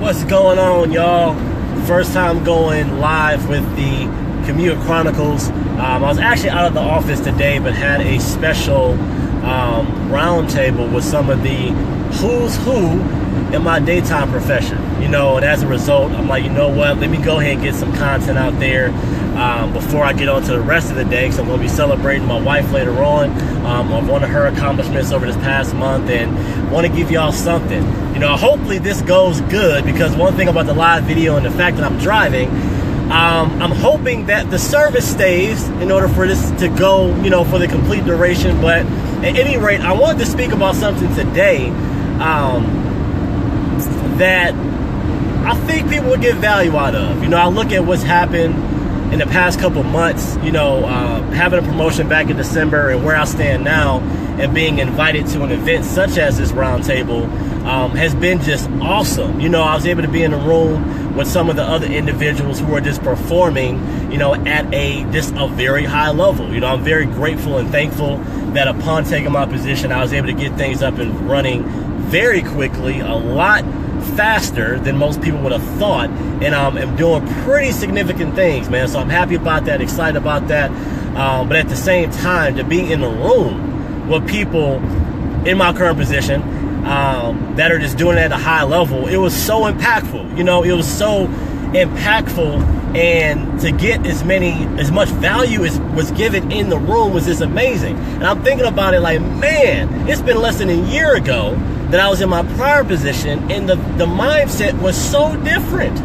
What's going on, y'all? First time going live with the Commute Chronicles. I was actually out of the office today, but had a special roundtable with some of the who's who in my daytime profession. You know, and as a result, I'm like, you know what? Let me go ahead and get some content out there before I get on to the rest of the day, because I'm going to be celebrating my wife later on of one of her accomplishments over this past month, and want to give y'all something. You know, hopefully this goes good, because one thing about the live video and the fact that I'm driving, I'm hoping that the service stays in order for this to go, you know, for the complete duration. But at any rate, I wanted to speak about something today that I think people would get value out of. You know, I look at what's happened in the past couple months, you know, having a promotion back in December and where I stand now, and being invited to an event such as this roundtable has been just awesome. You know, I was able to be in the room with some of the other individuals who are just performing, you know, at a very high level. You know, I'm very grateful and thankful that upon taking my position, I was able to get things up and running very quickly, a lot faster than most people would have thought, and am doing pretty significant things, man. So I'm happy about that, excited about that, but at the same time, to be in the room with people in my current position that are just doing it at a high level, it was so impactful. You know, it was so impactful, and to get as much value as was given in the room was just amazing. And I'm thinking about it like, man, it's been less than a year ago that I was in my prior position, and the mindset was so different.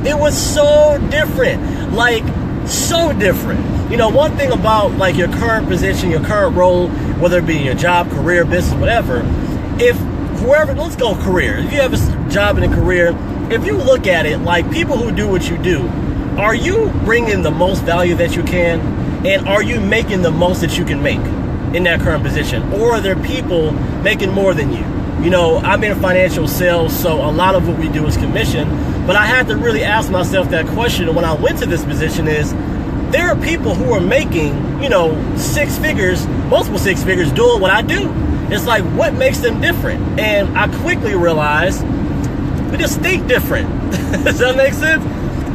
It was so different, like so different. You know, one thing about like your current position, your current role, whether it be your job, career, business, whatever, let's go career. If you have a job and a career, if you look at it like people who do what you do, are you bringing the most value that you can, and are you making the most that you can make in that current position? Or are there people making more than you? You know, I'm in financial sales, so a lot of what we do is commission, but I had to really ask myself that question when I went to this position is, there are people who are making, you know, six figures, multiple six figures doing what I do. It's like, what makes them different? And I quickly realized we just think different. Does that make sense?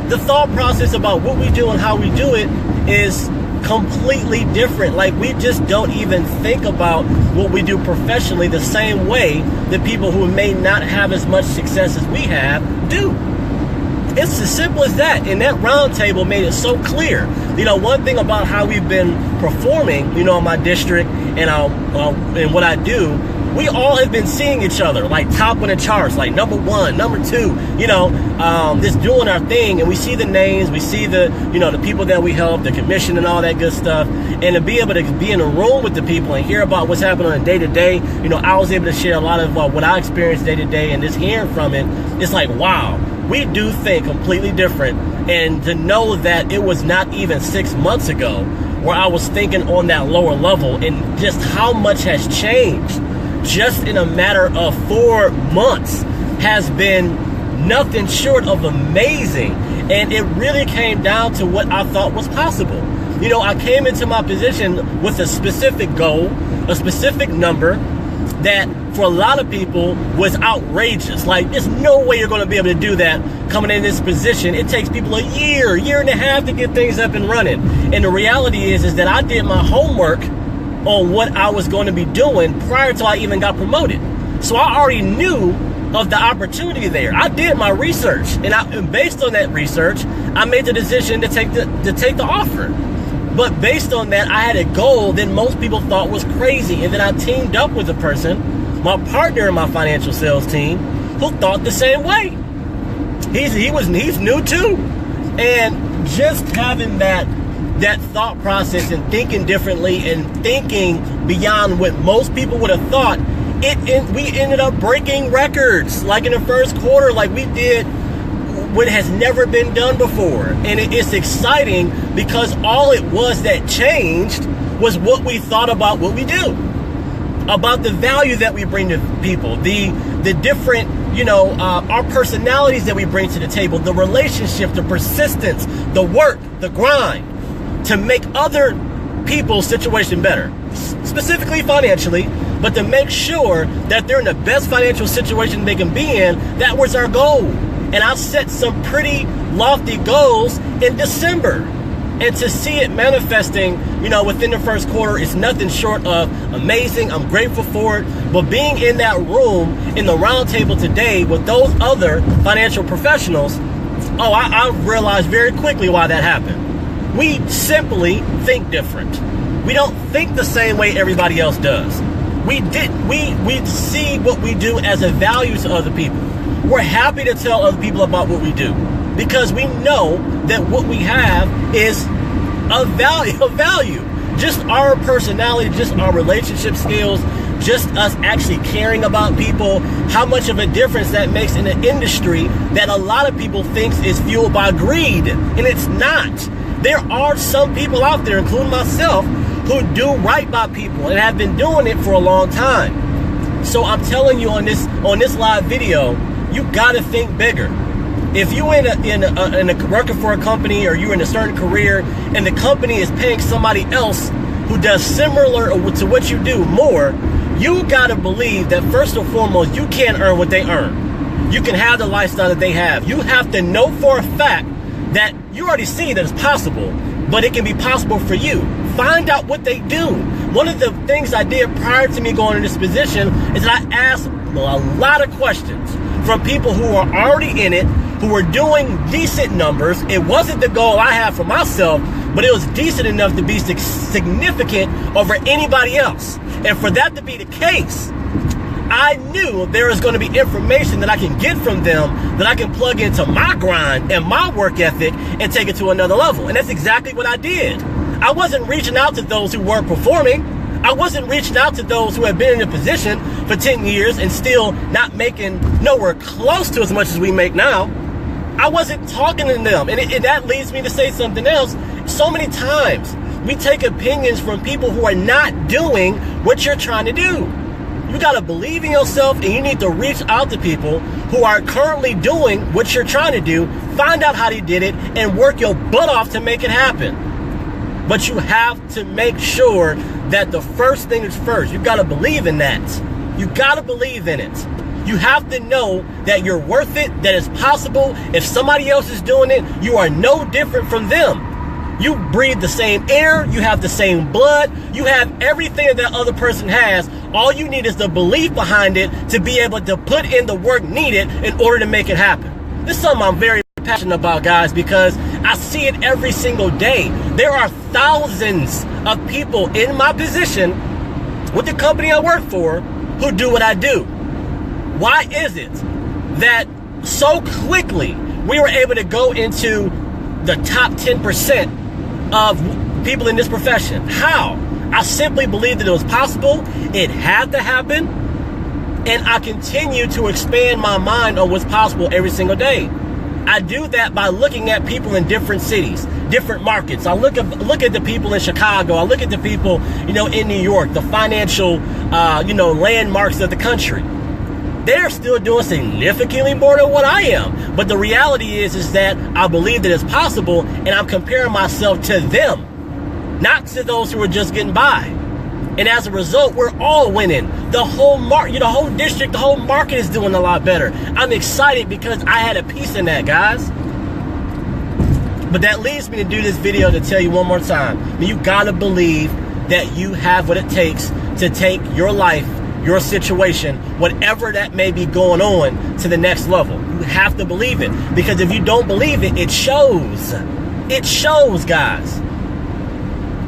The thought process about what we do and how we do it is completely different. Like, we just don't even think about what we do professionally the same way that people who may not have as much success as we have do. It's as simple as that. And that roundtable made it so clear. You know, one thing about how we've been performing, you know, in my district and what I do, we all have been seeing each other like top of the charts, like number one, number two, you know, just doing our thing. And we see the names, we see the, you know, the people that we help, the commission and all that good stuff. And to be able to be in a room with the people and hear about what's happening on a day to day, you know, I was able to share a lot of what I experienced day to day, and just hearing from it, it's like, wow, we do think completely different. And to know that it was not even 6 months ago where I was thinking on that lower level, and just how much has changed just in a matter of 4 months has been nothing short of amazing. And it really came down to what I thought was possible. You know, I came into my position with a specific goal, a specific number that for a lot of people was outrageous. Like, there's no way you're going to be able to do that coming in this position. It takes people a year and a half to get things up and running. And the reality is that I did my homework on what I was going to be doing prior to I even got promoted. So I already knew of the opportunity there. I did my research, and based on that research, I made the decision to take the offer. But based on that, I had a goal that most people thought was crazy, and then I teamed up with a person, my partner in my financial sales team, who thought the same way. He's new too, and just having that thought process and thinking differently and thinking beyond what most people would have thought, we ended up breaking records. Like in the first quarter, like we did what has never been done before. And it's exciting because all it was that changed was what we thought about what we do, about the value that we bring to people, the different, you know, our personalities that we bring to the table, the relationship, the persistence, the work, the grind to make other people's situation better, specifically financially, but to make sure that they're in the best financial situation they can be in. That was our goal. And I set some pretty lofty goals in December. And to see it manifesting, within the first quarter is nothing short of amazing. I'm grateful for it. But being in that room, in the round table today with those other financial professionals, I realized very quickly why that happened. We simply think different. We don't think the same way everybody else does. We see what we do as a value to other people. We're happy to tell other people about what we do, because we know that what we have is of value. Just our personality, just our relationship skills, just us actually caring about people, how much of a difference that makes in an industry that a lot of people think is fueled by greed. And it's not. There are some people out there, including myself, who do right by people and have been doing it for a long time. So I'm telling you on this live video, you gotta think bigger. If you working for a company, or you're in a certain career and the company is paying somebody else who does similar to what you do more, you gotta believe that first and foremost, you can't earn what they earn. You can have the lifestyle that they have. You have to know for a fact that you already see that it's possible, but it can be possible for you. Find out what they do. One of the things I did prior to me going in this position is that I asked a lot of questions from people who are already in it, who were doing decent numbers. It wasn't the goal I had for myself, but it was decent enough to be significant over anybody else. And for that to be the case, I knew there was going to be information that I can get from them that I can plug into my grind and my work ethic and take it to another level. And that's exactly what I did. I wasn't reaching out to those who weren't performing. I wasn't reaching out to those who have been in a position for 10 years and still not making nowhere close to as much as we make now. I wasn't talking to them. And that leads me to say something else. So many times we take opinions from people who are not doing what you're trying to do. You got to believe in yourself, and you need to reach out to people who are currently doing what you're trying to do, find out how they did it, and work your butt off to make it happen. But you have to make sure that the first thing is first. You got to believe in that. You got to believe in it. You have to know that you're worth it, that it's possible. If somebody else is doing it, you are no different from them. You breathe the same air, you have the same blood, you have everything that other person has. All you need is the belief behind it to be able to put in the work needed in order to make it happen. This is something I'm very passionate about, guys, because I see it every single day. There are thousands of people in my position with the company I work for who do what I do. Why is it that so quickly we were able to go into the top 10% of people in this profession? How? I simply believed that it was possible. It had to happen. And I continue to expand my mind on what's possible every single day. I do that by looking at people in different cities, different markets. I look at the people in Chicago. I look at the people, in New York, the financial, landmarks of the country. They're still doing significantly more than what I am. But the reality is that I believe that it's possible, and I'm comparing myself to them, not to those who are just getting by. And as a result, we're all winning. The whole the whole district, the whole market is doing a lot better. I'm excited because I had a piece in that, guys. But that leads me to do this video to tell you one more time. You gotta believe that you have what it takes to take your life, your situation, whatever that may be going on, to the next level. You have to believe it, because if you don't believe it, it shows. It shows, guys.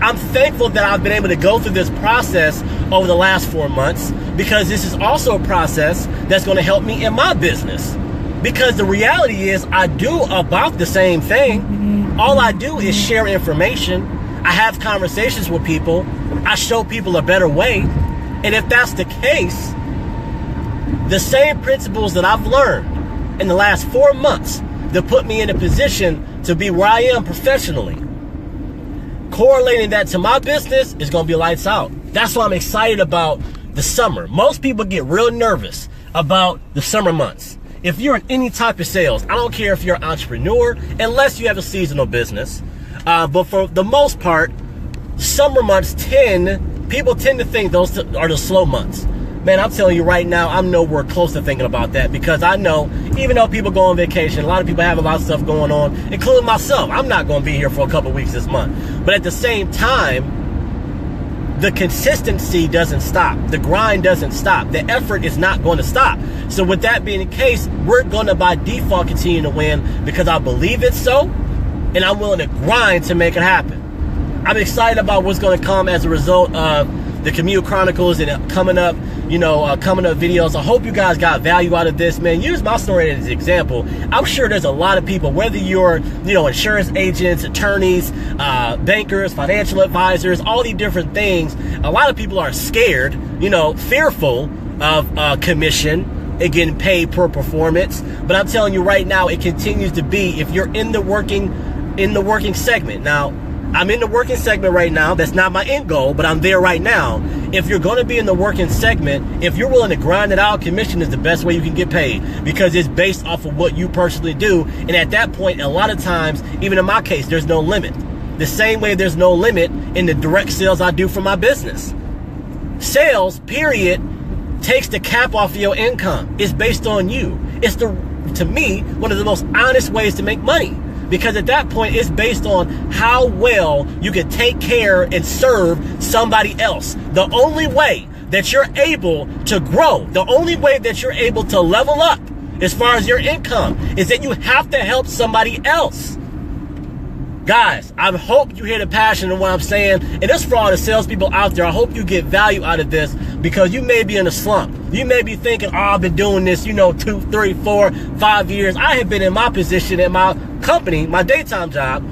I'm thankful that I've been able to go through this process over the last 4 months, because this is also a process that's going to help me in my business. Because the reality is I do about the same thing. All I do is share information. I have conversations with people. I show people a better way. And if that's the case, the same principles that I've learned in the last 4 months that put me in a position to be where I am professionally, correlating that to my business is going to be lights out. That's why I'm excited about the summer. Most people get real nervous about the summer months. If you're in any type of sales, I don't care if you're an entrepreneur, unless you have a seasonal business. But for the most part, summer months people tend to think those are the slow months. Man, I'm telling you right now, I'm nowhere close to thinking about that, because I know Even though people go on vacation, a lot of people have a lot of stuff going on, including myself. I'm not going to be here for a couple weeks this month. But at the same time, the consistency doesn't stop. The grind doesn't stop. The effort is not going to stop. So with that being the case, we're going to by default continue to win because I believe it's so, and I'm willing to grind to make it happen. I'm excited about what's going to come as a result of the Commute Chronicles and coming up videos. I hope you guys got value out of this, man. Use my story as an example. I'm sure there's a lot of people, whether you're, insurance agents, attorneys, bankers, financial advisors, all these different things. A lot of people are scared, fearful of commission and getting paid per performance. But I'm telling you right now, it continues to be, if you're in the working segment. Now, I'm in the working segment right now. That's not my end goal, but I'm there right now. If you're going to be in the working segment, if you're willing to grind it out, commission is the best way you can get paid because it's based off of what you personally do. And at that point, a lot of times, even in my case, there's no limit. The same way there's no limit in the direct sales I do for my business. Sales, period, takes the cap off of your income. It's based on you. It's, to me, one of the most honest ways to make money. Because at that point, it's based on how well you can take care and serve somebody else. The only way that you're able to grow, the only way that you're able to level up as far as your income is that you have to help somebody else. Guys, I hope you hear the passion in what I'm saying. And this for all the salespeople out there, I hope you get value out of this because you may be in a slump. You may be thinking, I've been doing this, 2, 3, 4, 5 years. I have been in my position at my company, my daytime job,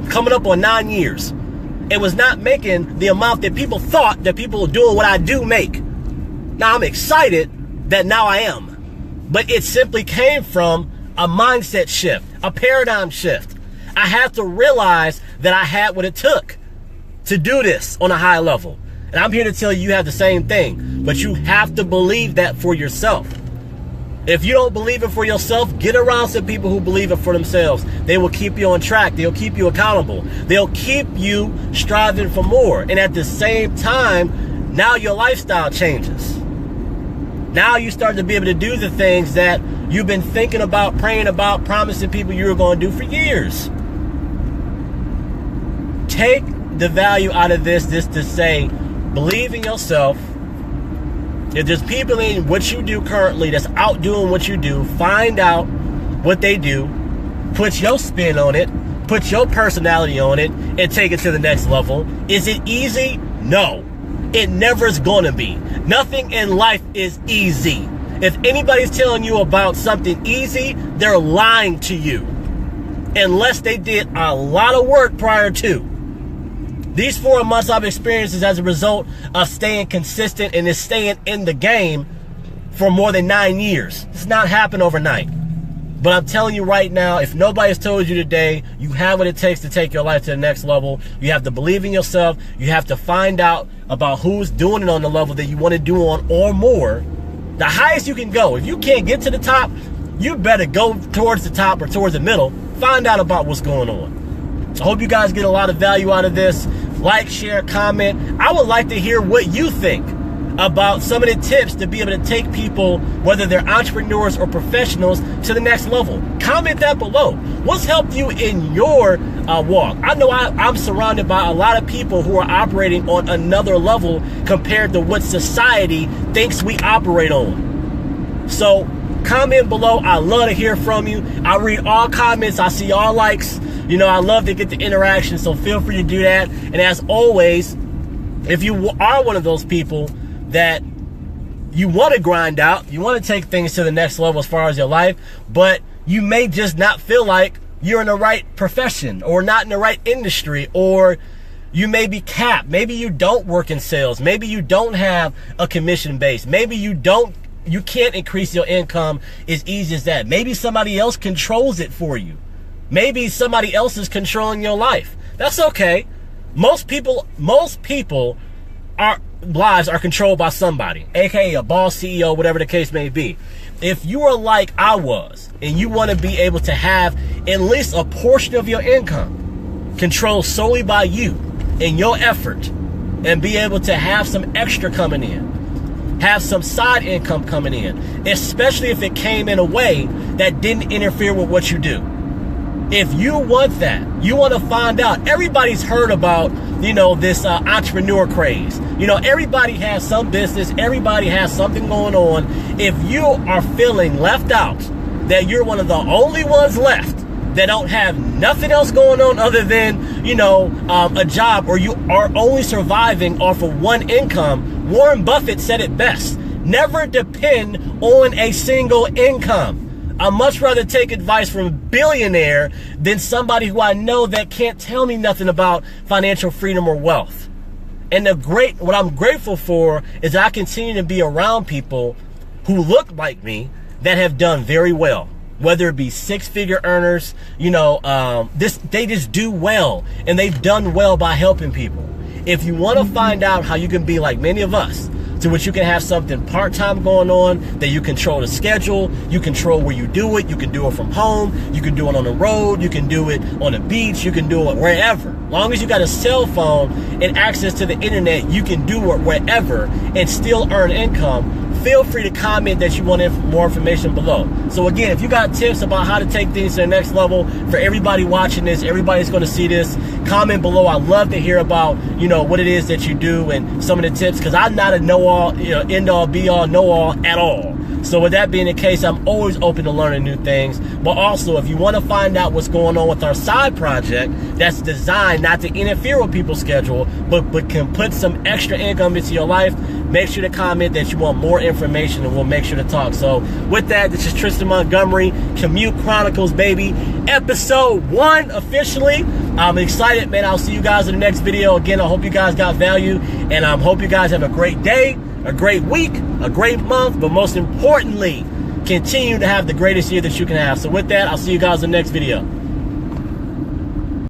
coming up on 9 years. It was not making the amount that people thought that people doing what I do make. Now I'm excited that now I am. But it simply came from a mindset shift, a paradigm shift. I had to realize that I had what it took to do this on a high level. And I'm here to tell you, you have the same thing, but you have to believe that for yourself. If you don't believe it for yourself, get around some people who believe it for themselves. They will keep you on track. They'll keep you accountable. They'll keep you striving for more. And at the same time, now your lifestyle changes. Now you start to be able to do the things that you've been thinking about, praying about, promising people you were going to do for years. Take the value out of this to say, believe in yourself. If there's people in what you do currently that's outdoing what you do, find out what they do, put your spin on it, put your personality on it, and take it to the next level. Is it easy? No. It never is going to be. Nothing in life is easy. If anybody's telling you about something easy, they're lying to you. Unless they did a lot of work prior to. These 4 months I've experienced is as a result of staying consistent and is staying in the game for more than 9 years. It's not happened overnight. But I'm telling you right now, if nobody's told you today, you have what it takes to take your life to the next level. You have to believe in yourself. You have to find out about who's doing it on the level that you want to do on or more. The highest you can go. If you can't get to the top, you better go towards the top or towards the middle. Find out about what's going on. I hope you guys get a lot of value out of this. Like, share, comment. I would like to hear what you think about some of the tips to be able to take people, whether they're entrepreneurs or professionals, to the next level. Comment that below. What's helped you in your walk? I know I'm surrounded by a lot of people who are operating on another level compared to what society thinks we operate on. So comment below. I love to hear from you. I read all comments. I see all likes. I love to get the interaction, so feel free to do that. And as always, if you are one of those people that you want to grind out, you want to take things to the next level as far as your life, but you may just not feel like you're in the right profession or not in the right industry, or you may be capped. Maybe you don't work in sales. Maybe you don't have a commission base. Maybe you can't increase your income as easy as that. Maybe somebody else controls it for you. Maybe somebody else is controlling your life. That's okay. Most people lives are controlled by somebody, aka a boss, CEO, whatever the case may be. If you are like I was, and you want to be able to have at least a portion of your income controlled solely by you and your effort, and be able to have some extra coming in, Have some side income coming in, especially if it came in a way that didn't interfere with what you do. If you want that, you want to find out. Everybody's heard about, this entrepreneur craze. Everybody has some business. Everybody has something going on. If you are feeling left out, that you're one of the only ones left that don't have nothing else going on other than, a job, or you are only surviving off of one income, Warren Buffett said it best. Never depend on a single income. I'd much rather take advice from a billionaire than somebody who I know that can't tell me nothing about financial freedom or wealth. And what I'm grateful for is that I continue to be around people who look like me that have done very well. Whether it be six-figure earners, they just do well, and they've done well by helping people. If you want to find out how you can be like many of us, to which you can have something part-time going on, that you control the schedule, you control where you do it, you can do it from home, you can do it on the road, you can do it on the beach, you can do it wherever. As long as you got a cell phone and access to the internet, you can do it wherever and still earn income. Feel free to comment that you want more information below. So again, if you got tips about how to take things to the next level, for everybody watching this, everybody's going to see this, comment below. I love to hear about, what it is that you do and some of the tips, because I'm not a know-all, end-all, be-all, know-all at all. So with that being the case, I'm always open to learning new things. But also, if you want to find out what's going on with our side project that's designed not to interfere with people's schedule, but can put some extra income into your life, make sure to comment that you want more information, and we'll make sure to talk. So with that, this is Tristan Montgomery, Commute Chronicles, baby. Episode 1 officially. I'm excited, man. I'll see you guys in the next video. Again, I hope you guys got value, and I hope you guys have a great day, a great week, a great month, but most importantly, continue to have the greatest year that you can have. So with that, I'll see you guys in the next video.